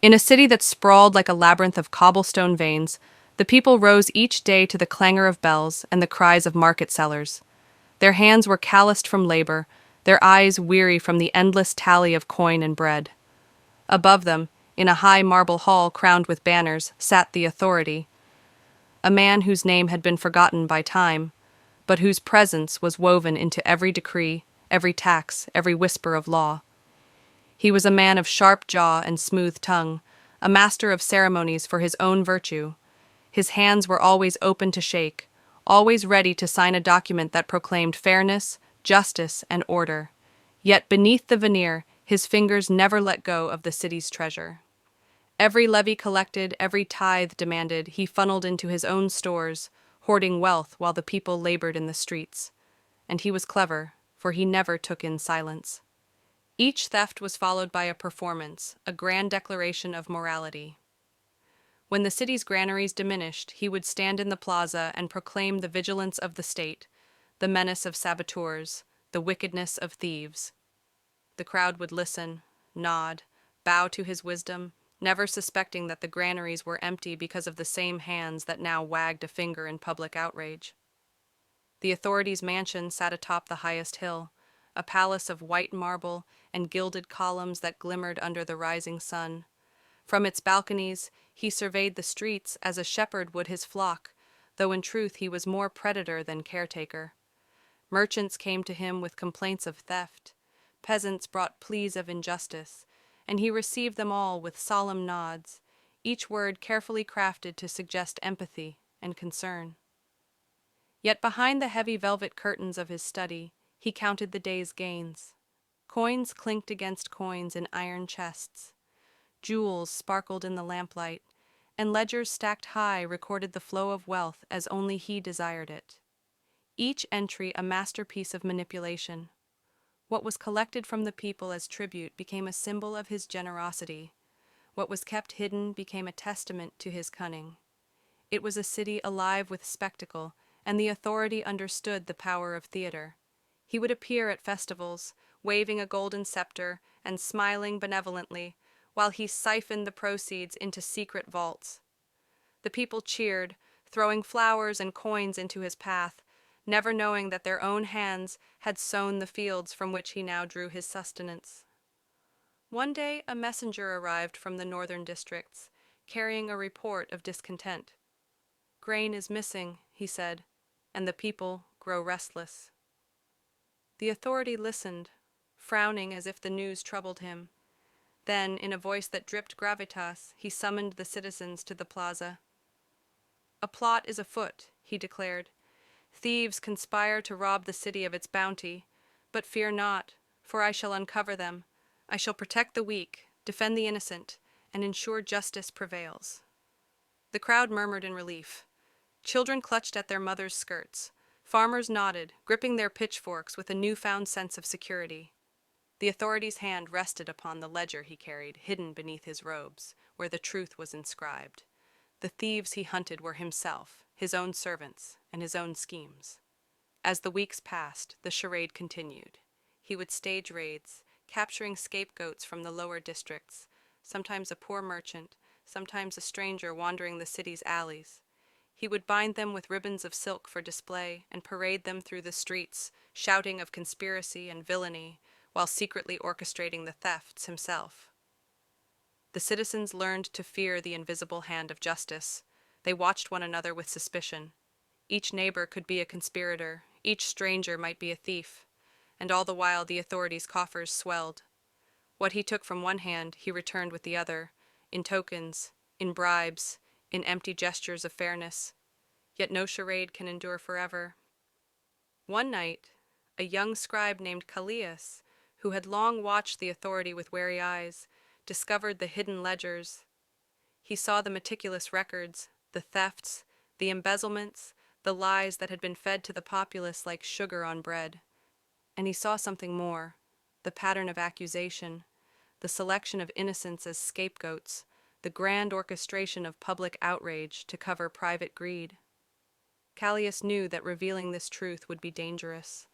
In a city that sprawled like a labyrinth of cobblestone veins, the people rose each day to the clangor of bells and the cries of market sellers. Their hands were calloused from labor, their eyes weary from the endless tally of coin and bread. Above them, in a high marble hall crowned with banners, sat the authority, a man whose name had been forgotten by time, but whose presence was woven into every decree, every tax, every whisper of law. He was a man of sharp jaw and smooth tongue, a master of ceremonies for his own virtue. His hands were always open to shake, always ready to sign a document that proclaimed fairness, justice, and order. Yet beneath the veneer, his fingers never let go of the city's treasure. Every levy collected, every tithe demanded, he funneled into his own stores, hoarding wealth while the people labored in the streets. And he was clever, for he never took in silence. Each theft was followed by a performance, a grand declaration of morality. When the city's granaries diminished, he would stand in the plaza and proclaim the vigilance of the state, the menace of saboteurs, the wickedness of thieves. The crowd would listen, nod, bow to his wisdom, never suspecting that the granaries were empty because of the same hands that now wagged a finger in public outrage. The authorities' mansion sat atop the highest hill, a palace of white marble and gilded columns that glimmered under the rising sun. From its balconies, he surveyed the streets as a shepherd would his flock, though in truth he was more predator than caretaker. Merchants came to him with complaints of theft. Peasants brought pleas of injustice, and he received them all with solemn nods, each word carefully crafted to suggest empathy and concern. Yet behind the heavy velvet curtains of his study, he counted the day's gains. Coins clinked against coins in iron chests. Jewels sparkled in the lamplight, and ledgers stacked high recorded the flow of wealth as only he desired it. Each entry a masterpiece of manipulation. What was collected from the people as tribute became a symbol of his generosity. What was kept hidden became a testament to his cunning. It was a city alive with spectacle, and the authority understood the power of theater. He would appear at festivals, waving a golden scepter and smiling benevolently, while he siphoned the proceeds into secret vaults. The people cheered, throwing flowers and coins into his path, never knowing that their own hands had sown the fields from which he now drew his sustenance. One day a messenger arrived from the northern districts, carrying a report of discontent. "Grain is missing," he said, "and the people grow restless." The authority listened, frowning as if the news troubled him. Then, in a voice that dripped gravitas, he summoned the citizens to the plaza. "A plot is afoot," he declared. "Thieves conspire to rob the city of its bounty, but fear not, for I shall uncover them. I shall protect the weak, defend the innocent, and ensure justice prevails." The crowd murmured in relief. Children clutched at their mothers' skirts. Farmers nodded, gripping their pitchforks with a newfound sense of security. The authority's hand rested upon the ledger he carried, hidden beneath his robes, where the truth was inscribed. The thieves he hunted were himself, his own servants, and his own schemes. As the weeks passed, the charade continued. He would stage raids, capturing scapegoats from the lower districts, sometimes a poor merchant, sometimes a stranger wandering the city's alleys. He would bind them with ribbons of silk for display and parade them through the streets, shouting of conspiracy and villainy, while secretly orchestrating the thefts himself. The citizens learned to fear the invisible hand of justice. They watched one another with suspicion. Each neighbor could be a conspirator, each stranger might be a thief, and all the while the authorities' coffers swelled. What he took from one hand he returned with the other, in tokens, in bribes, in empty gestures of fairness. Yet no charade can endure forever. One night, a young scribe named Callias, who had long watched the authority with wary eyes, discovered the hidden ledgers. He saw the meticulous records, the thefts, the embezzlements, the lies that had been fed to the populace like sugar on bread. And he saw something more, the pattern of accusation, the selection of innocents as scapegoats, the grand orchestration of public outrage to cover private greed. Callias knew that revealing this truth would be dangerous.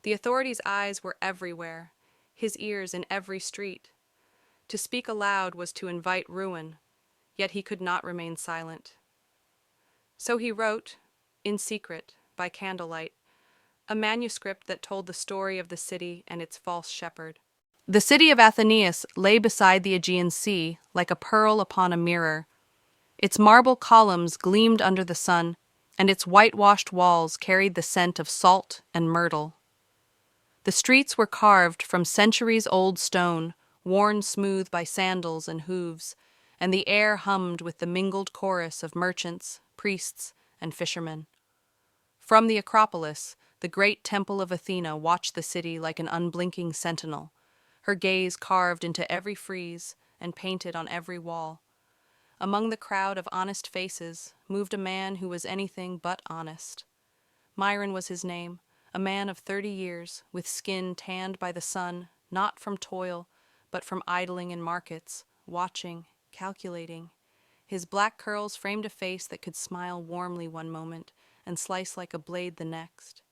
The authorities' eyes were everywhere, his ears in every street. To speak aloud was to invite ruin, yet he could not remain silent. So he wrote, in secret, by candlelight, a manuscript that told the story of the city and its false shepherd. The city of Athenaeus lay beside the Aegean Sea like a pearl upon a mirror. Its marble columns gleamed under the sun, and its whitewashed walls carried the scent of salt and myrtle. The streets were carved from centuries-old stone, worn smooth by sandals and hooves, and the air hummed with the mingled chorus of merchants, priests, and fishermen. From the Acropolis, the great temple of Athena watched the city like an unblinking sentinel, her gaze carved into every frieze and painted on every wall. Among the crowd of honest faces moved a man who was anything but honest. Myron was his name, a man of 30 years, with skin tanned by the sun, not from toil, but from idling in markets, watching, calculating. His black curls framed a face that could smile warmly one moment and slice like a blade the next.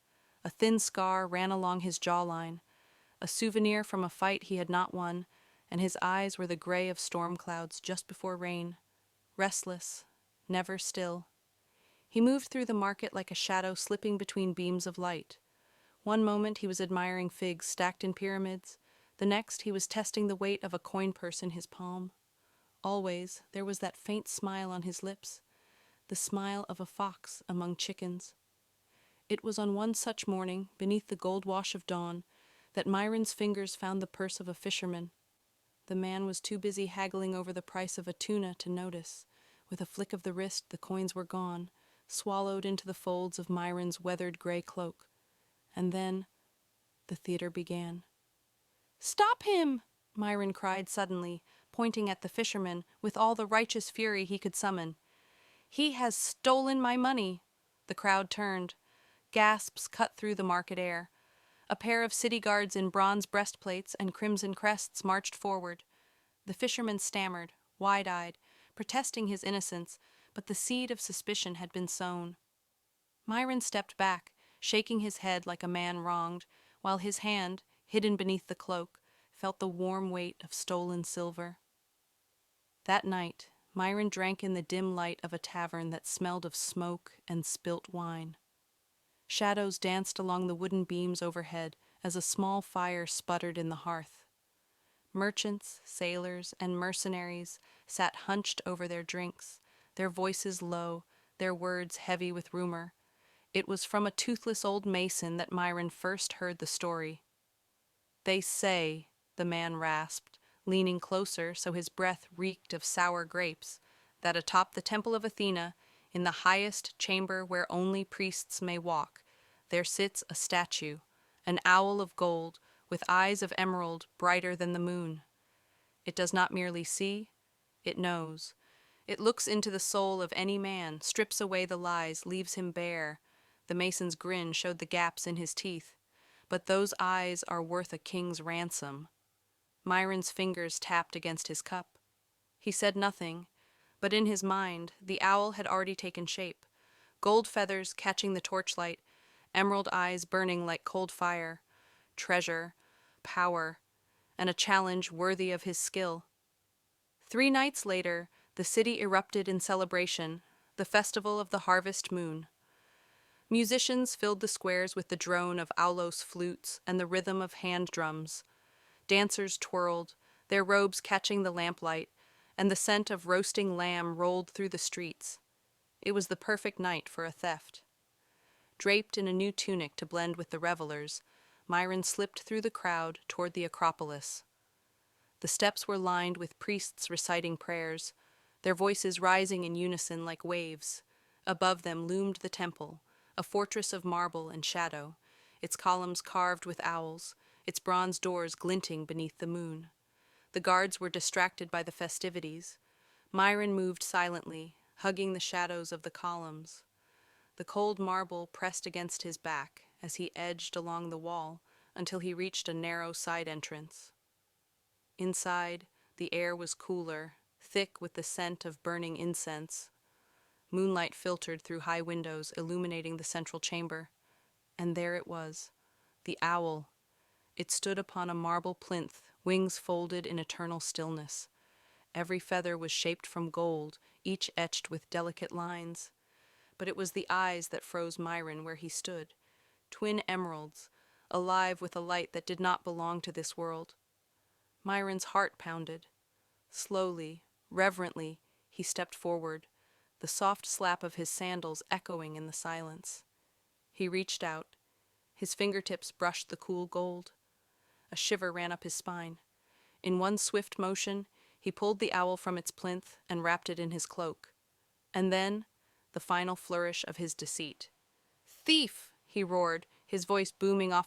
A thin scar ran along his jawline, a souvenir from a fight he had not won, and his eyes were the gray of storm clouds just before rain, restless, never still. He moved through the market like a shadow slipping between beams of light. One moment he was admiring figs stacked in pyramids, the next he was testing the weight of a coin purse in his palm. Always there was that faint smile on his lips, the smile of a fox among chickens. It was on one such morning, beneath the gold wash of dawn, that Myron's fingers found the purse of a fisherman. The man was too busy haggling over the price of a tuna to notice. With a flick of the wrist, the coins were gone, swallowed into the folds of Myron's weathered gray cloak. And then the theater began. "Stop him!" Myron cried suddenly, pointing at the fisherman with all the righteous fury he could summon. "He has stolen my money!" The crowd turned. Gasps cut through the market air. A pair of city guards in bronze breastplates and crimson crests marched forward. The fisherman stammered, wide-eyed, protesting his innocence, but the seed of suspicion had been sown. Myron stepped back, shaking his head like a man wronged, while his hand, hidden beneath the cloak, felt the warm weight of stolen silver. That night, Myron drank in the dim light of a tavern that smelled of smoke and spilt wine. Shadows danced along the wooden beams overhead as a small fire sputtered in the hearth. Merchants, sailors, and mercenaries sat hunched over their drinks, their voices low, their words heavy with rumor. It was from a toothless old mason that Myron first heard the story. "They say," the man rasped, leaning closer so his breath reeked of sour grapes, "that atop the temple of Athena, in the highest chamber where only priests may walk, there sits a statue, an owl of gold, with eyes of emerald brighter than the moon. It does not merely see, it knows. It looks into the soul of any man, strips away the lies, leaves him bare." The mason's grin showed the gaps in his teeth. "But those eyes are worth a king's ransom." Myron's fingers tapped against his cup. He said nothing, but in his mind the owl had already taken shape. Gold feathers catching the torchlight, emerald eyes burning like cold fire, treasure, power, and a challenge worthy of his skill. 3 nights later, the city erupted in celebration, the festival of the harvest moon. Musicians filled the squares with the drone of aulos flutes and the rhythm of hand drums. Dancers twirled, their robes catching the lamplight, and the scent of roasting lamb rolled through the streets. It was the perfect night for a theft. Draped in a new tunic to blend with the revelers, Myron slipped through the crowd toward the Acropolis. The steps were lined with priests reciting prayers, their voices rising in unison like waves. Above them loomed the temple, a fortress of marble and shadow, its columns carved with owls, its bronze doors glinting beneath the moon. The guards were distracted by the festivities. Myron moved silently, hugging the shadows of the columns. The cold marble pressed against his back as he edged along the wall until he reached a narrow side entrance. Inside, the air was cooler, thick with the scent of burning incense. Moonlight filtered through high windows, illuminating the central chamber. And there it was, the owl. It stood upon a marble plinth wings folded in eternal stillness. Every feather was shaped from gold, each etched with delicate lines. But it was the eyes that froze Myron where he stood, twin emeralds, alive with a light that did not belong to this world. Myron's heart pounded. Slowly, reverently, he stepped forward, the soft slap of his sandals echoing in the silence. He reached out. His fingertips brushed the cool gold. A shiver ran up his spine. In one swift motion, he pulled the owl from its plinth and wrapped it in his cloak. And then, the final flourish of his deceit. "Thief!" he roared, his voice booming off